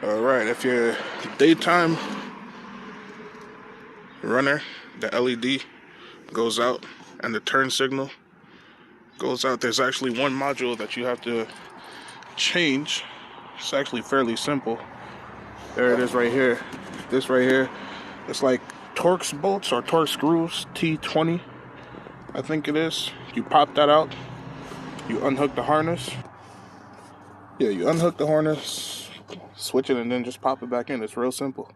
Alright, if you're a daytime runner, the LED goes out and the turn signal goes out. There's actually one module that you have to change. It's actually fairly simple. There it is right here. This right here, it's like Torx bolts or Torx screws, T20 I think it is. You pop that out, you unhook the harness. Yeah, you unhook the harness, switch it, and then just pop it back in. It's real simple.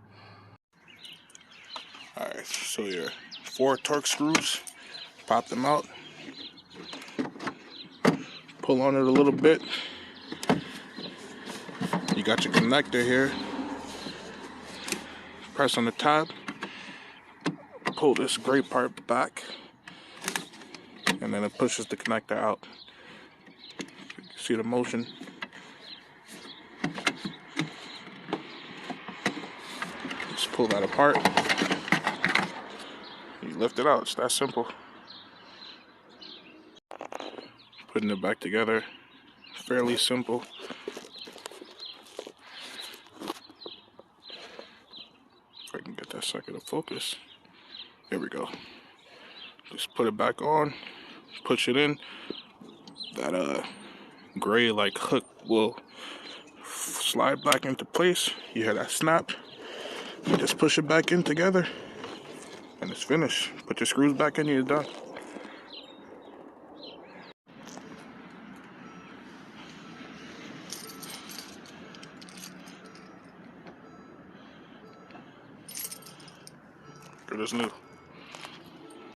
Alright, so your 4 Torx screws, pop them out, pull on it a little bit. You got your connector here. Press on the tab, pull this gray part back, and then it pushes the connector out. See the motion? Just pull that apart. You lift it out. It's that simple. Putting it back together, fairly simple. If I can get that sucker to focus. There we go. Just put it back on, push it in. That gray like hook will slide back into place. You hear that snap. You just push it back in together, and it's finished. Put your screws back in, you're done. It is new.